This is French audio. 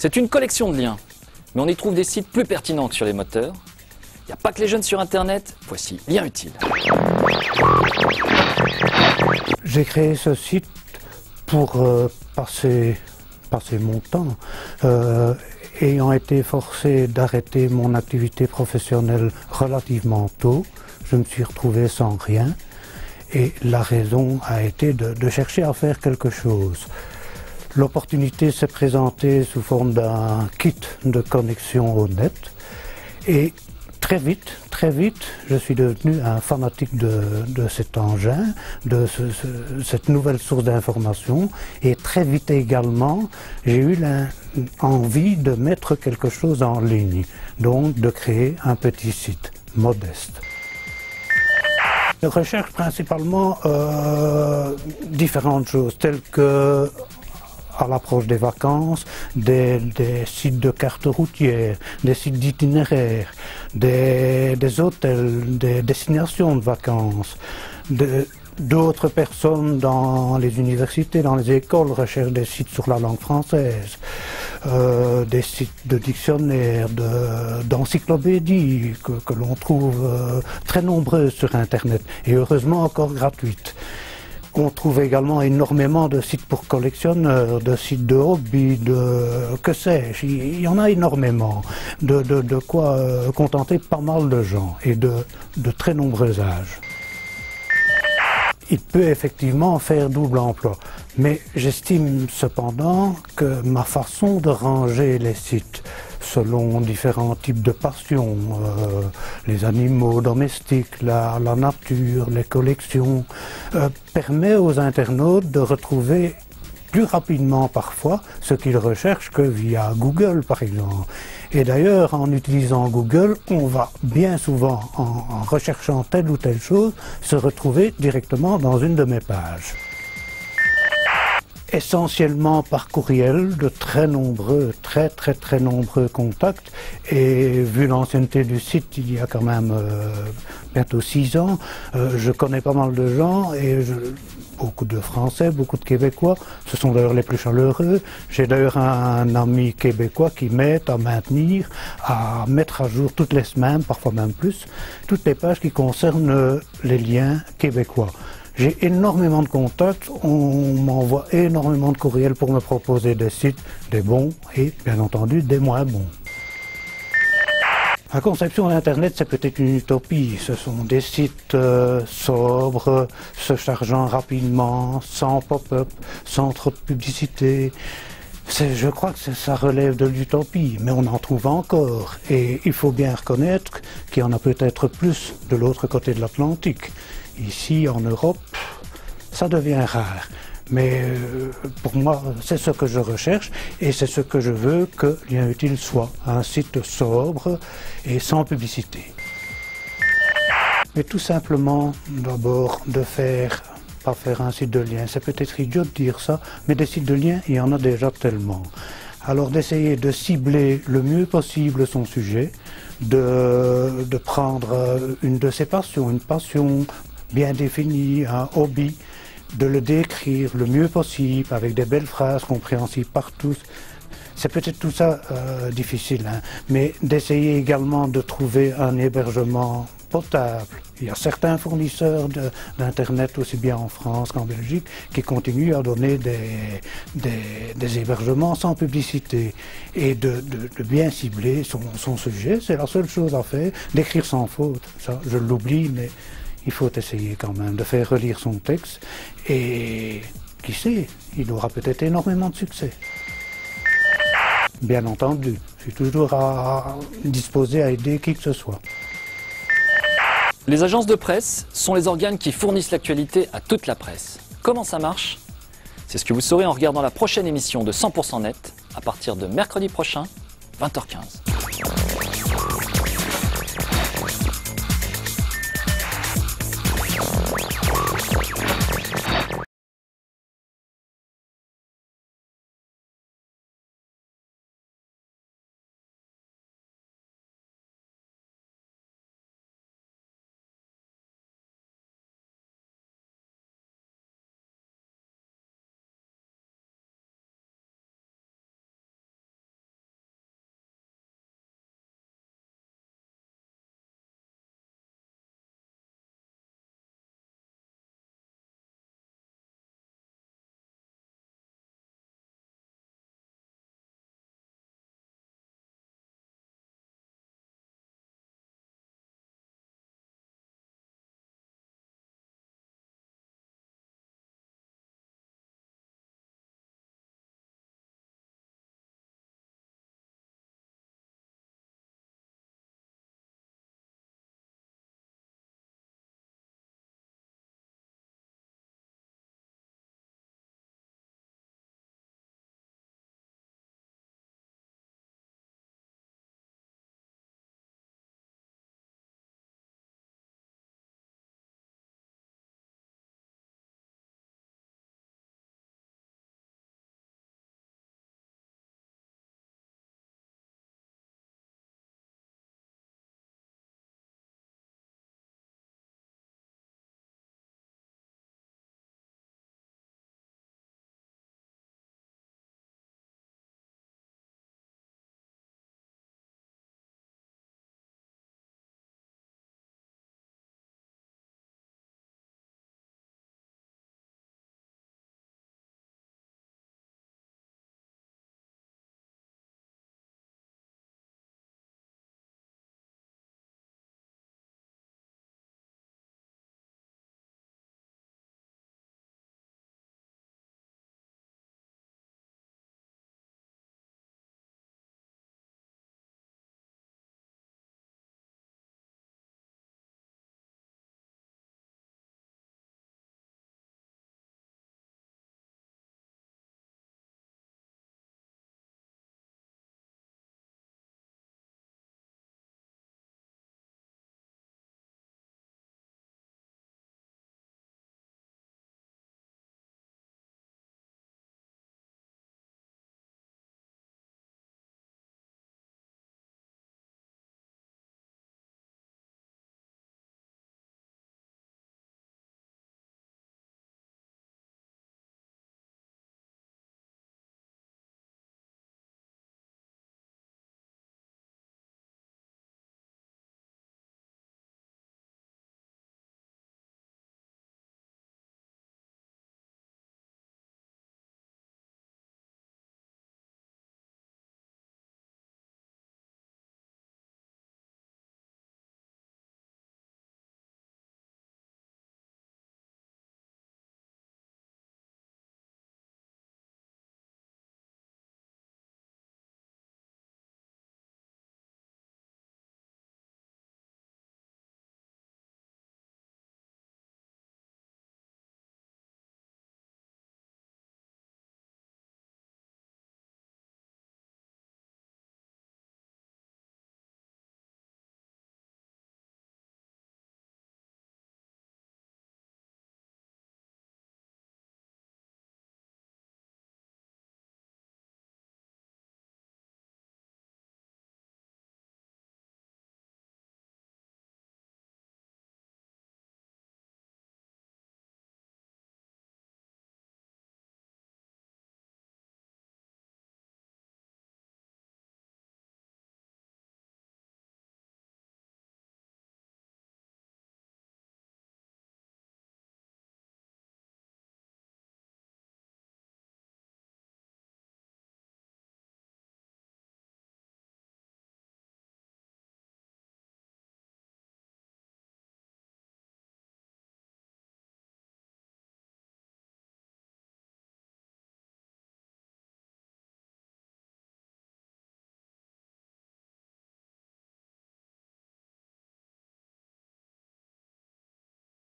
C'est une collection de liens, mais on y trouve des sites plus pertinents que sur les moteurs. Il n'y a pas que les jeunes sur Internet, voici Lien Utile. J'ai créé ce site pour passer mon temps. Ayant été forcé d'arrêter mon activité professionnelle relativement tôt, je me suis retrouvé sans rien et la raison a été de chercher à faire quelque chose. L'opportunité s'est présentée sous forme d'un kit de connexion au net et très vite, je suis devenu un fanatique de cet engin, de cette nouvelle source d'information et très vite également, j'ai eu envie de mettre quelque chose en ligne, donc de créer un petit site modeste. Je recherche principalement différentes choses telles que à l'approche des vacances, des sites de cartes routières, des sites d'itinéraires, des hôtels, des destinations de vacances. D'autres personnes dans les universités, dans les écoles recherchent des sites sur la langue française, des sites de dictionnaires, d'encyclopédies que l'on trouve très nombreuses sur Internet et heureusement encore gratuites. On trouve également énormément de sites pour collectionneurs, de sites de hobby, que sais-je, il y en a énormément, de quoi contenter pas mal de gens et de très nombreux âges. Il peut effectivement faire double emploi, mais j'estime cependant que ma façon de ranger les sites selon différents types de passions, les animaux domestiques, la nature, les collections, permet aux internautes de retrouver plus rapidement parfois ce qu'ils recherchent que via Google par exemple. Et d'ailleurs, en utilisant Google, on va bien souvent, en recherchant telle ou telle chose, se retrouver directement dans une de mes pages. Essentiellement par courriel, de très nombreux contacts, et vu l'ancienneté du site, il y a quand même bientôt 6 ans, je connais pas mal de gens et beaucoup de Français, beaucoup de Québécois, ce sont d'ailleurs les plus chaleureux. J'ai d'ailleurs un ami québécois qui m'aide à maintenir, à mettre à jour toutes les semaines, parfois même plus, toutes les pages qui concernent les liens québécois. J'ai énormément de contacts, on m'envoie énormément de courriels pour me proposer des sites, des bons et bien entendu des moins bons. La conception d'Internet, c'est peut-être une utopie. Ce sont des sites sobres, se chargeant rapidement, sans pop-up, sans trop de publicité. Je crois que ça relève de l'utopie, mais on en trouve encore. Et il faut bien reconnaître qu'il y en a peut-être plus de l'autre côté de l'Atlantique. Ici, en Europe, ça devient rare. Mais pour moi, c'est ce que je recherche et c'est ce que je veux que Lien Utile soit. Un site sobre et sans publicité. Mais tout simplement, d'abord, pas faire un site de lien. C'est peut-être idiot de dire ça, mais des sites de liens, il y en a déjà tellement. Alors d'essayer de cibler le mieux possible son sujet, de prendre une de ses passions, une passion bien définie, un hobby, de le décrire le mieux possible avec des belles phrases compréhensibles par tous. C'est peut-être tout ça difficile, hein, mais d'essayer également de trouver un hébergement potable. Il y a certains fournisseurs d'Internet, aussi bien en France qu'en Belgique, qui continuent à donner des hébergements sans publicité et de bien cibler son sujet. C'est la seule chose à faire, d'écrire sans faute. Ça, je l'oublie, mais il faut essayer quand même de faire relire son texte et qui sait, il aura peut-être énormément de succès. Bien entendu, je suis toujours disposé à aider qui que ce soit. Les agences de presse sont les organes qui fournissent l'actualité à toute la presse. Comment ça marche? C'est ce que vous saurez en regardant la prochaine émission de 100% Net à partir de mercredi prochain, 20h15.